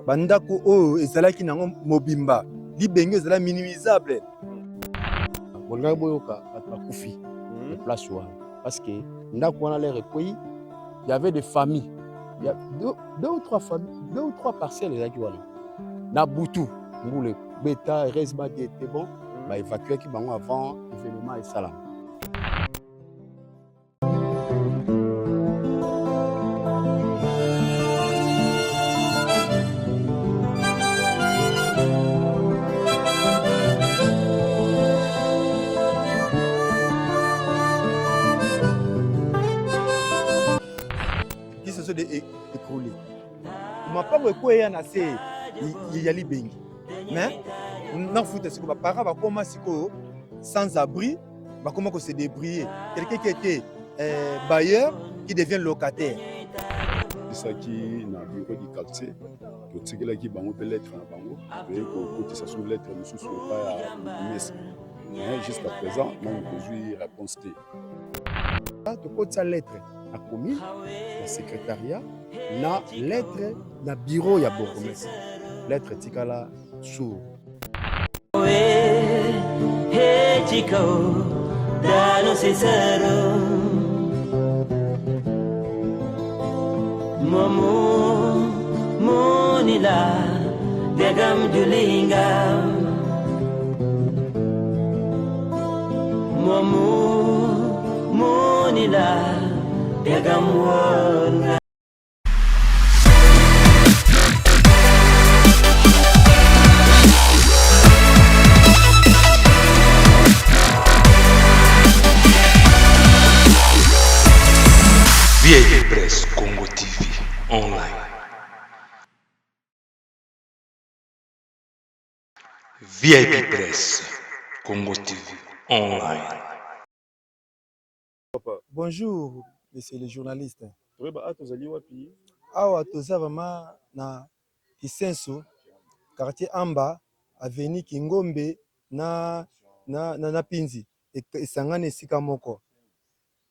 bandako oyo ezalaki nango mobimba libenge ezala minimisable. Bolga boyoka bakufi de place wana parce que ndako wana les recueillis, il y avait des familles, il y a deux ou trois familles, 2 ou 3 parcelles ezalaki wana na butu mbule beta heureusement était bon ba évacuer ki bango avant événement et salam. Qui se sont écroulés. Ma pas beaucoup y en a assez il y a libéng. Mais non foot c'est que mes parents va commencer sans abri, va commencer se débrouiller. Quelqu'un qui était bailleur qui devient locataire. Ça qui na bureau du quartier, que tu là qui bango peut lettre na bango, et que côté ça sous lettre nous sous pas à messe. Mais jusqu'à présent, non aujourd'hui réponse T. Tu côté sa lettre à commune, la secrétariat, na lettre na bureau ya bourgmestre. Lettre tikala sous Dano Cesaro Momo Monila Degam Julinga Momo Monila Degam Wonga. VIP Press Congo TV online. VIP Press Congo TV online. Bonjour, monsieur le journaliste. Oui, bah tozali wapi? Awa toza vraiment na Kisenso, quartier Amba, avenue Kingombe na Pinzi et Sangane esika moko.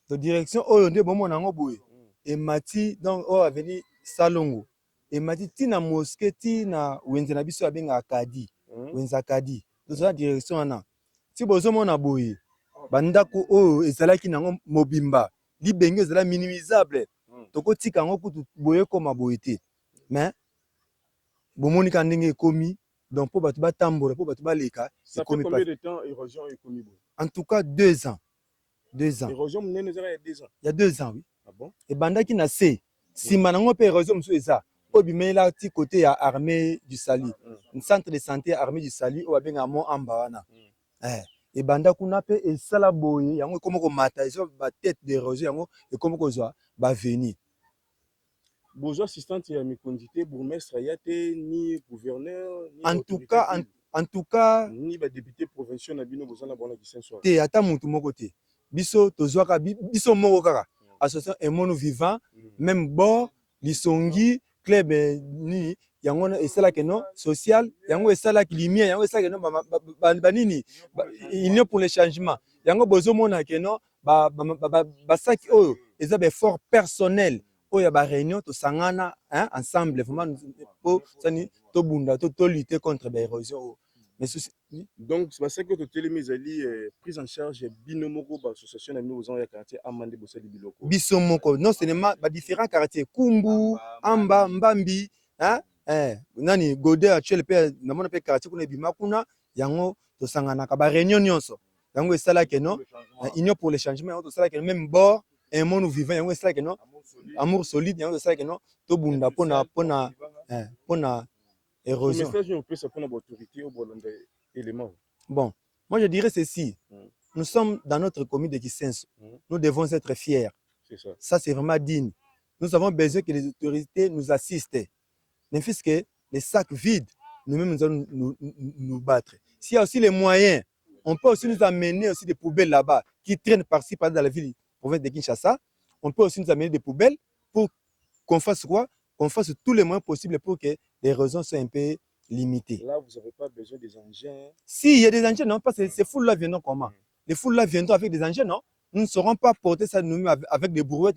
De direction oyo nde bomo nango boye. Et mati donc o avenue Salongo. Et mati tina mosquée tina wenze na biso abenga Akadi. Wenza Akadi. Toza direction wana. Si bozo mona boye. Bandako oyo ezalaki nango mobimba. Libenge ezala minimisable. Toko tika ngo kutu boye koma boye te. Mais bomoni ka ndenge ekomi donc po batu batambola po batu baleka. Ça fait combien de temps érosion ekomi boye? En tout cas 2 ans. 2 ans. Érosion menene il y a 2 ans. Il y a 2 ans, oui. Ah bon? Et bandaki na C. Si manango pe érosion mso eza. Obimela ti côté ya armée du Sali. Un centre de santé armée du Sali o abenga mo amba wana. Et bandako na pe esala boye yango komo ko mata eso ba tête d'érosion yango et komo ko zo ba venir. Bozo assistante ya mikondité bourgmestre ya te ni gouverneur ni en tout cas ni ba député provincial na bino bozo na bona Kisenso. Te ata mutu moko te. Biso tozwaka biso moko kaka. Association Emono Vivant même bord lisongi club ni yango esala ke non social yango esala ki lumière yango esala ke non ba nini union pour le changement yango bozo mona ke non ba saki oyo eza be fort personnel oyo ba réunion to sangana ensemble vraiment pour sani to bunda to lutter contre ba érosion. Mais donc c'est parce que tu télémise ali prise en charge binomoko ba association na nous en quartier Amande Bosali Biloko. Bisomoko non seulement ba différents quartiers Kumbu, Amba, Mbambi, nani Godet actuel pe na mona pe quartier kuna bima kuna yango to sangana ka ba réunion nyonso. Yango esala ke non union pour le changement to sala ke même bord un monde vivant yango esala ke non amour solide yango esala ke non to bunda pona érosion. Bon, moi je dirais ceci. Nous sommes dans notre commune de Kisenso. Nous devons être fiers. Ça c'est vraiment digne. Nous avons besoin que les autorités nous assistent. Ne fût-ce que les sacs vides, nous-mêmes nous allons nous battre. S'il y a aussi les moyens, on peut aussi nous amener aussi des poubelles là-bas qui traînent par-ci par dans la ville province de Kinshasa. On peut aussi nous amener des poubelles pour qu'on fasse quoi? Qu'on fasse tous les moyens possibles pour que les raisons soient un peu limitées. Là, vous n'avez pas besoin des engins. Si, il y a des engins, non, parce que ces foules-là viendront comment? Les foules-là viendront avec des engins, non? Nous ne saurons pas porter ça nous-mêmes avec des brouettes,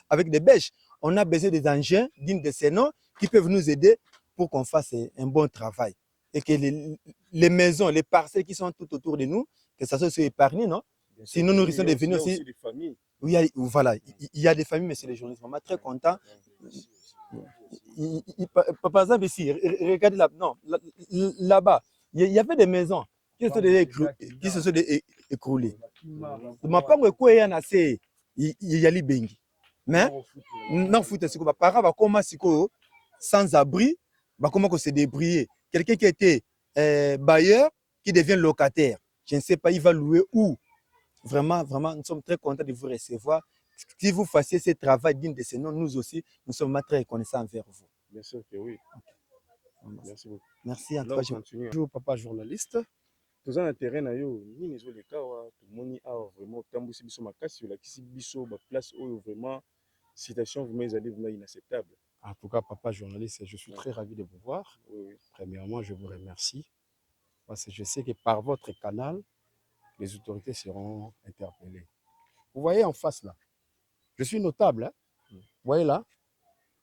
avec des bêches. On a besoin des engins dignes de ces noms qui peuvent nous aider pour qu'on fasse un bon travail. Et que les maisons, les parcelles qui sont tout autour de nous, que ça soit épargné, non? Sinon, nous risquons de venir aussi. des familles. Oui, voilà, il y a des familles, mais c'est les journalistes. Vraiment très content. Par exemple, ici, regardez là, non, là-bas, il y avait des maisons qui se sont écroulées. Ma part, il y a les bengi. Mais, non, les parents vont sans abri, comment se débrouiller. Quelqu'un qui était bailleur, qui devient locataire. Je ne sais pas, il va louer où. Vraiment, vraiment, nous sommes très contents de vous recevoir. Si vous fassiez ce travail digne de ce nom, nous aussi, nous sommes très reconnaissants envers vous. Bien sûr que oui. Okay. Merci beaucoup. Merci. En tout cas, bonjour, papa journaliste. Tous en terrain na yo, ni nezo le cas tout le monde a vraiment tambusi biso makasi la kisi biso ba place où vraiment citation vous mes allez vraiment inacceptable. En tout cas, papa journaliste, je suis très ravi de vous voir. Oui. Premièrement, je vous remercie parce que je sais que par votre canal, les autorités seront interpellées. Vous voyez en face là, je suis notable. Hein? Vous voyez là,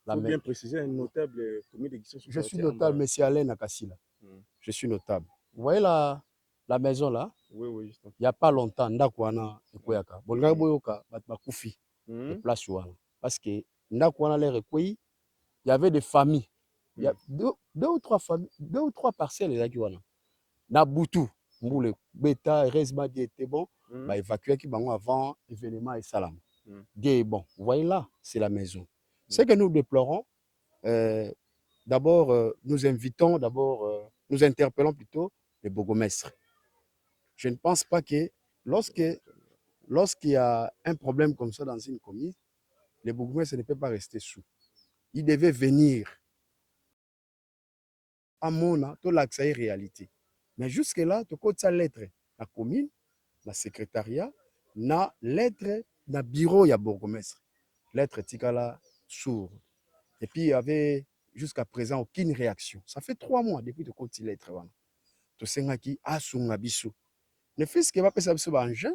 il faut bien préciser, un notable commis d'édition. Je suis notable, monsieur Alain Akassila. Je suis notable. Vous voyez la maison là? Oui, oui. Il n'y a pas longtemps, Ndakwana et Koyaka. Bolga Boyoka, Batmakoufi, de place Ouana. Parce que Ndakwana les recueillis, il y avait des familles. Il y a deux ou trois familles, 2 ou 3 parcelles les Akiwana. Nabutu, Mboule, Beta, Rezma, était bon, bah évacuer qui bango avant événement et salam. Bon, vous voyez là, c'est la maison. Ce que nous déplorons, d'abord, nous invitons, nous interpellons plutôt les bourgmestres. Je ne pense pas que lorsqu'il y a un problème comme ça dans une commune, les bourgmestres ne peuvent pas rester sous. Ils devaient venir à Mona, tout l'accès réalité. Mais jusque-là, tu as sa lettre, la commune, la secrétariat, na lettre, na bureau, il y a bourgmestre. Lettre tikala sourde. Et puis, il y avait jusqu'à présent aucune réaction. Ça fait 3 mois depuis que tu as lettre. Tu sais qui a son abisso. Ne fais-ce que va passer sur engin,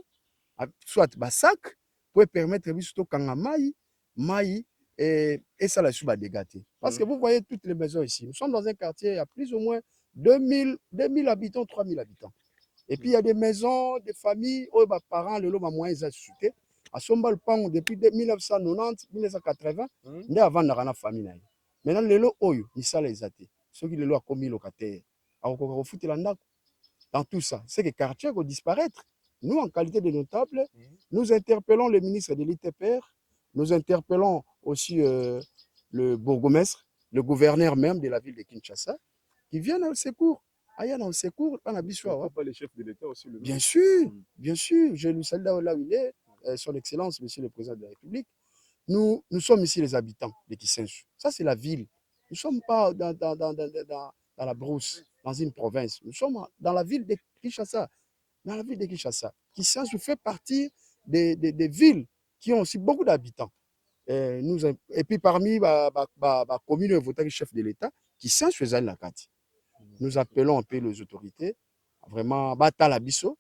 soit basak, pour permettre de kanga maï et ça la suba dégaté. Parce que vous voyez toutes les maisons ici. Nous sommes dans un quartier, il y a plus ou moins 2000 habitants, 3000 habitants. Et puis il y a des maisons, des familles, où les parents, les moyens ont chuté. À Sombal Pang, depuis 1990, 1980, nous avons une famille. Maintenant, les lots, ils sont les athées. Ceux qui les lots ont commis locataires. Alors, on va foutre dans tout ça. C'est que les quartiers vont disparaître. Nous, en qualité de notables, nous interpellons le ministre de l'ITPR, nous interpellons aussi le bourgmestre, le gouverneur même de la ville de Kinshasa, qui viennent au secours. Aïe, au secours, on a besoin. Pas les chefs de l'État aussi. Bien sûr, bien sûr. Je lui salue là où il est, son Excellence, Monsieur le Président de la République. Nous sommes ici les habitants de Kisensu. Ça, c'est la ville. Nous ne sommes pas dans la brousse, dans une province. Nous sommes dans la ville de Kinshasa. Dans la ville de Kinshasa. Kisensu fait partie des villes qui ont aussi beaucoup d'habitants. Et puis parmi la commune votée chef de l'État, Kisensu est la carte. Nous appelons un peu les autorités à vraiment battre la bisso,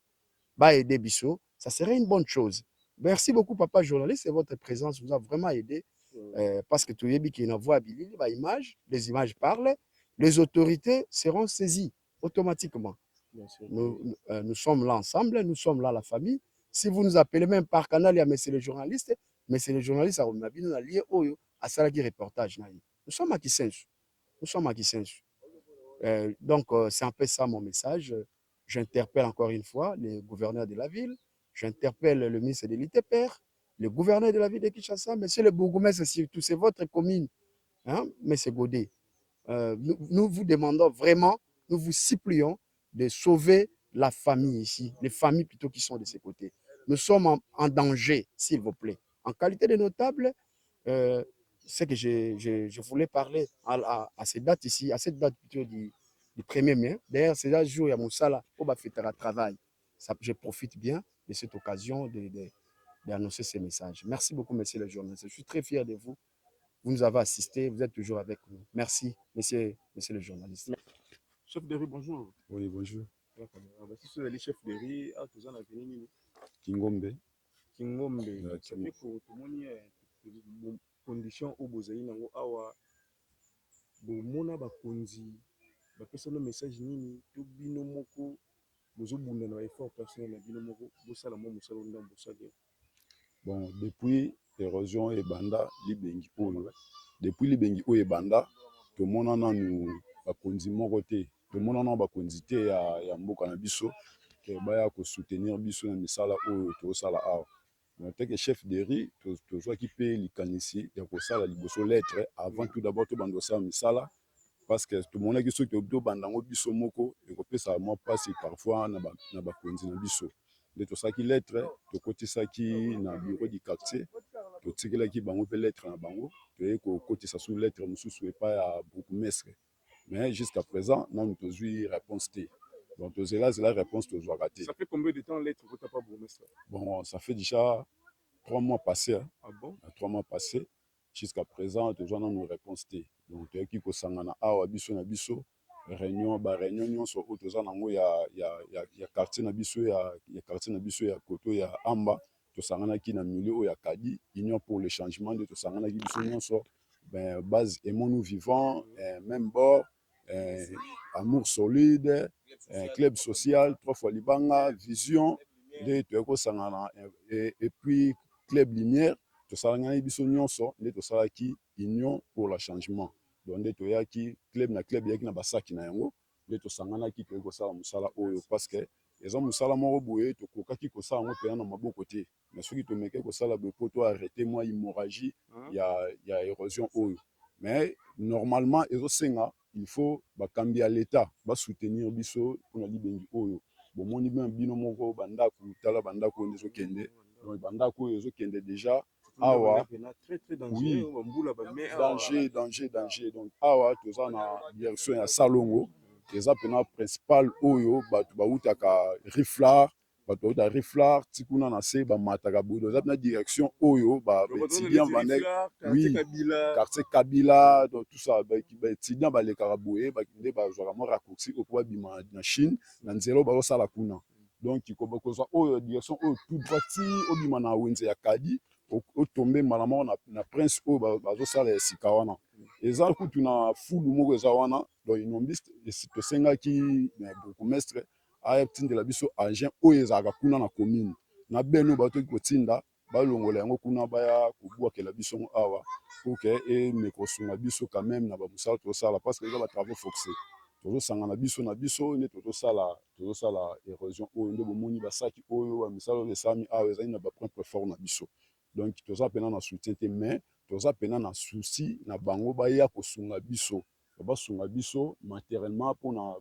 aider bisso. Ça serait une bonne chose. Merci beaucoup, papa journaliste, et votre présence vous a vraiment aidé. Parce que tout le monde qui a voix les images parlent, les autorités seront saisies automatiquement. Nous sommes là ensemble, nous sommes là la famille. Si vous nous appelez même par canal, il y a monsieur le journaliste, a lié à Salaki reportage. Nous sommes à Kisensu. Nous sommes à Kisensu. Donc, c'est un peu ça mon message. J'interpelle encore une fois le gouverneur de la ville, j'interpelle le ministre de l'ITPR, le gouverneur de la ville de Kinshasa, monsieur le bourgmestre, surtout, c'est votre commune, hein, monsieur Godet. Nous vous demandons vraiment, nous vous supplions de sauver la famille ici, les familles plutôt qui sont de ces côtés. Nous sommes en danger, s'il vous plaît. En qualité de notable, c'est que je voulais parler à cette date ici, à cette date plutôt du 1er mai. D'ailleurs, c'est un jour, il y a mon salaire pour faire un travail. Je profite bien de cette occasion d'annoncer ces messages. Merci beaucoup, monsieur le journaliste. Je suis très fier de vous. Vous nous avez assisté, vous êtes toujours avec nous. Merci, monsieur le journaliste. Chef de riz, bonjour. Oui, bonjour. Si vous êtes le chef de riz, vous en avez venu. Kingombe. Kingombe. Ça fait que tout le monde condition où vous avez awa bomona bakonzi bapesa no message nini to bino moko bozobunda na effort personnel na bino moko bosala mwa mosala oyo ndambo bosali? Bon, depuis érosion ebanda libengi oyo, depuis libengi oyo ebanda tomona nanu bakonzi moko te, tomona nanu bakonzi te ya mboka na biso ke baya kosoutenir biso na misala oyo tozosala awa. En tant que chef de riz tozwaki mpe likanisi ya kosala liboso lettre avant tout d'abord tobanda kosala misala, parce que tomonaki soki tobanda yango biso moko ekopesa mwa mpasi parfois na bakonzi na biso. Nde tosalaki lettre tokotisaki na bureau du quartier, totikelaki bango mpe lettre na bango, toyei kokotisa su lettre mosusu epai ya bourgmestre, mais jusqu'à présent nanu tozwi réponse te. Donc tozela réponse tozwaka te. Ça fait combien de temps lettre kota pa bourgmestre? Bon, ça fait déjà 3 mois passés. Hein. Ah bon? 3 mois passés. Jusqu'à présent, tu as une réponse. Donc, tu as qui kosangana awa biso na biso réunion ba réunion nyonso o toza nango ya quartier na biso ya quartier na biso ya koto ya Amba to sangana ki na milieu ya Kadi union pour le changement de to sangana ki biso nyonso ben base aimons nous vivants même bord amour solide club social 3 fois libanga vision de to kosangana et puis club lumière to sangana biso nyonso de to salaki union pour le changement. Donc nde toyaki club na club yaki na basaki na yango nde tosanganaki toyei kosala mosala oyo parce que eza mosala moko boye tokokaki kosala yango mpena na maboko te, mais soki tomeke kosala boye mpo to arrêter mwa hémorragie ya érosion oyo, mais normalement ezosenga il faut bakambi ya l'état basoutenir biso mpona libengi oyo. Bomoni bino moko bandako tala bandako oyo ezokende, donc bandako oyo ezokende déjà awa oui danger donc awa toza na direction ya Salongo eza pena principal oyo bato bautaka riflar bato bauta riflar tikuna na se bamataka bodo eza pena direction oyo baétudiant bandek oui quartier Kabila donc tout ça baétudiant balekaka boye nde bazwaka mwa raccourci opo babima na Chine na nzela oyo bazosala kuna, donc kozwa oyo direction oyo tout droit ti obima na wenze ya Kadi otombe malamo na prince oyo bazosala esika wana eza kutu na fulu moko eza wana, donc inombiste tosengaki bourgmestre atindela biso agent oyo ezalaka kuna na commune na beno batoki kotinda balongola yango kuna baya kobwakela biso awa pour que emekosunga biso quand même na bamosala tozosala parce que eza batravaux forcés tozosangana biso na biso nde tozosala érosion oyo nde bomoni basaki oyo bamisala oyo esami awa ezali na bapoint fort na biso. Donc toza pena na soutien te, mais toza pena na souci na bango baya kosunga biso basunga biso matériellement mpona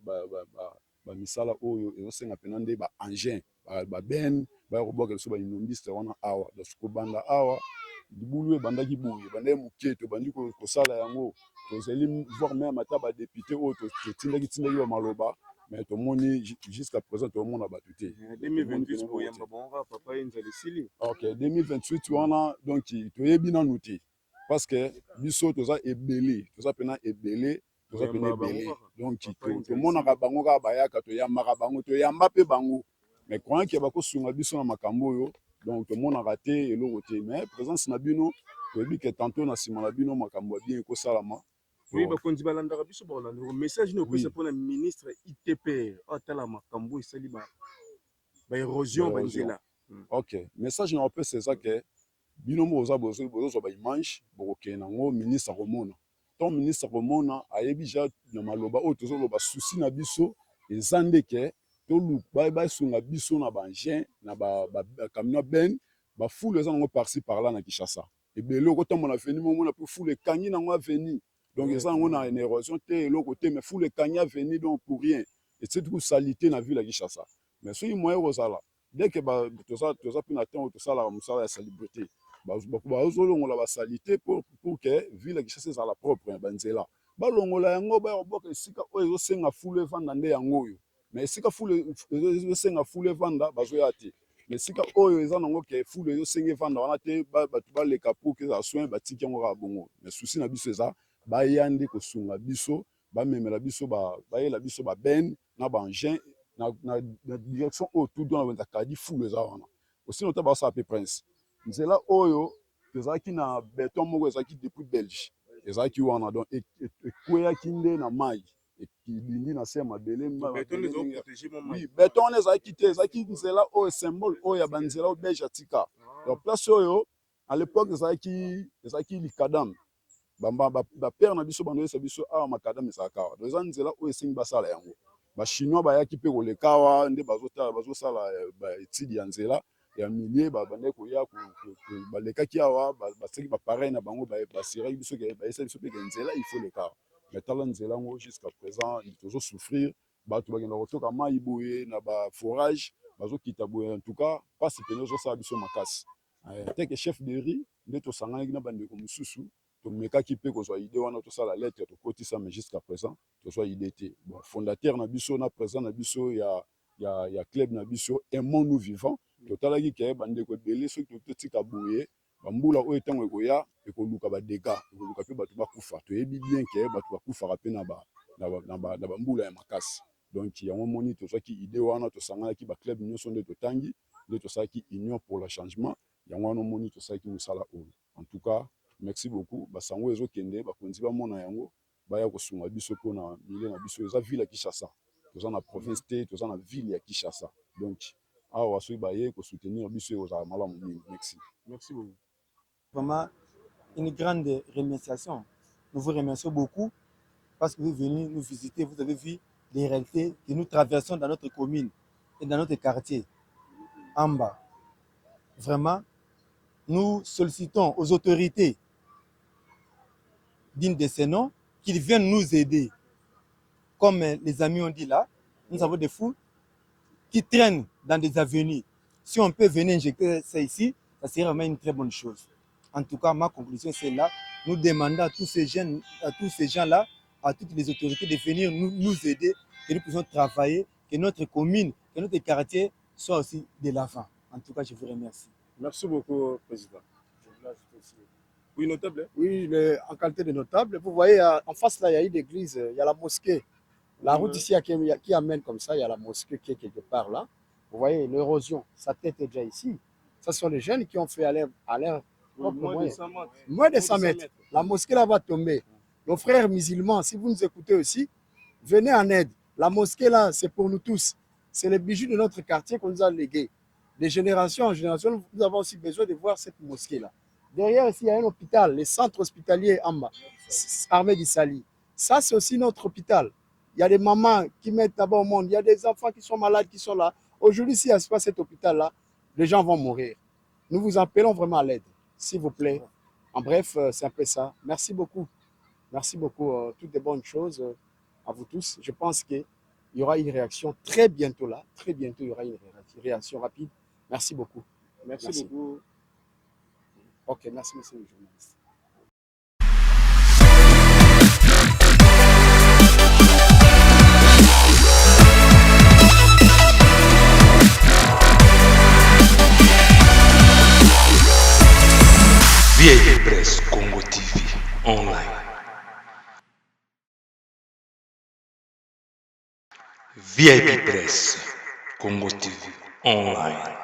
bamisala oyo ezosenga pena nde baengin babene baya kobwaka biso bainombiste wana awa. Donc kobanda awa libulu ebandaki boye ebandaki moke tobandi kosala yango tozali voir même ata badepute oyo totindaki bamaloba mais tomoni jusqu'à présent tomona bato te. 2028 boyamba bonga papa enzali sili. OK 2028 wana donc toyebi nanu te parce que biso toza ebele toza pena ebele toza pena ebele donc tomonaka bango kaka bayaka toyambaka bango toyamba mpe bango mais croyant ke bakosunga biso na makambo oyo donc tomonaka te eloko te, mais présence na bino toyebi ke tantôt na nsima na bino makambo ya bien ekosalama. Oui, bakonzi balandaka biso baolanda message ni opesa mpona ministre ITPR atala makambo esali baérosion banzela. OK message na opesa eza ke bino moko bozozwa baimage bokokende nango ministre akomona ton ministre akomona ayebi ja na maloba oyo tozoloba susi na biso eza ndeke basunga biso na baengin na bacamion ben bafule eza nango parci parla na Kinshasa ebele okotambola aveni momona mpe fule ekangi nango aveni. Donc eza nango na érosion te eloko te, mais fule ekangi aveni donc pour rien eseti kosalite na ville ya Kinshasa. Mais soki moyen kozala dès que toza mpe na temps oyo tosalaka mosala ya salubrité bazolongola basalite pour que ville ya Kinshasa ezala propre ya banzela balongola yango bayakoboka esika oyo ezosenga fule evanda nde yango oyo, mais esika fule ezosenga fule evanda bazoya te, mais esika oyo eza nango ke fule ezosenga evanda wana te bato baleka pour ke ezala soin batiki yango kaka bongo. Mais susi na biso eza baya nde kosunga biso bamemela biso bayela biso babene na baengin na direction oyo tout droit na wenza Kadi fulu eza wana osino ta basala mpe prince nzela oyo tozalaki na beton moko ezalaki depuis Belge ezalaki wana donc ekweyaki nde na mai ekibindi na se ya mabele beton wana ezalaki te ezalaki nzela oyo symbole oyo ya banzela oyo belge atika donc place oyo à l'époque ezalaki likadam bapere na biso bandoyesa biso awa makadam ezalaka awa donc eza nzela oyo esengi basala yango bachinois bayaki mpe koleka awa nde bazosala baétude ya nzela ya milie babandaki koya balekaki awa baseki bapareil na bango basiraki biso bayesa biso mpe ke nzela il faut leka awa mais tala nzela yango jusqu'à présent tozosouffrir bato bakenda kotoka mai boye na baforage bazokita boye en tout cas mpasi pene ezosala biso makasi teke chef de riz nde tosanganaki na bandeko mosusu tomekaki mpe kozwa ide wana tosala lettre tokotisa mais jusqu'à présent tozwa ide te bon fondateur na biso na président na biso ya club na biso aimons nous vivant totalaki ke bandeko ebele soki totika boye bambula oyo ntango ekoya ekoluka badega ekoluka mpe bato bakufa toyebi bien ke bato bakufaka mpe na bambula ya makasi donc yango moni tozwaki ide wana tosanganaki baclub nyonso nde totangi nde tosalaki union pour le changement yango wana omoni tosalaki mosala oyo en tout cas merci beaucoup basango ezokende bakonzi bamona yango baya kosunga biso mpona milie na biso eza ville ya Kinshasa toza na province te toza na ville ya Kinshasa donc awa soki baye kosoutenir biso ekozala malamu mingi merci beaucoup vraiment une grande remerciation. Nous vous remercions beaucoup parce que vous êtes venus nous visiter, vous avez vu les réalités que nous traversons dans notre commune et dans notre quartier Amba. Vraiment, nous sollicitons aux autorités dignes de ces noms qu'ils viennent nous aider. Comme les amis ont dit là, nous avons des fous qui traînent dans des avenues. Si on peut venir injecter ça ici, ça serait vraiment une très bonne chose. En tout cas, ma conclusion c'est là. Nous demandons à tous ces jeunes, à tous ces gens-là, à toutes les autorités de venir nous aider, que nous puissions travailler, que notre commune, que notre quartier soit aussi de l'avant. En tout cas, je vous remercie. Merci beaucoup, Président. Oui, notable. Oui, en qualité de notable. Vous voyez, en face, là, il y a une église, il y a la mosquée. La route ici qui amène comme ça, il y a la mosquée qui est quelque part là. Vous voyez, l'érosion, sa tête est déjà ici. Ce sont les jeunes qui ont fait à l'air moins de 100 mètres. La mosquée là va tomber. Nos frères musulmans, si vous nous écoutez aussi, venez en aide. La mosquée là, c'est pour nous tous. C'est les bijoux de notre quartier qu'on nous a légués. De génération en génération, nous avons aussi besoin de voir cette mosquée là. Derrière ici, il y a un hôpital, le centre hospitalier Amba, Ahmed Issali. Ça, c'est aussi notre hôpital. Il y a des mamans qui mettent d'abord au monde. Il y a des enfants qui sont malades, qui sont là. Aujourd'hui, s'il n'y a pas cet hôpital-là, les gens vont mourir. Nous vous appelons vraiment à l'aide, s'il vous plaît. En bref, c'est un peu ça. Merci beaucoup. Merci beaucoup. Toutes de bonnes choses à vous tous. Je pense qu'il y aura une réaction très bientôt là. Très bientôt, il y aura une réaction rapide. Merci beaucoup. Merci beaucoup. Ok, merci, monsieur le journaliste. VIP Press Congo TV Online. VIP Press Congo TV Online.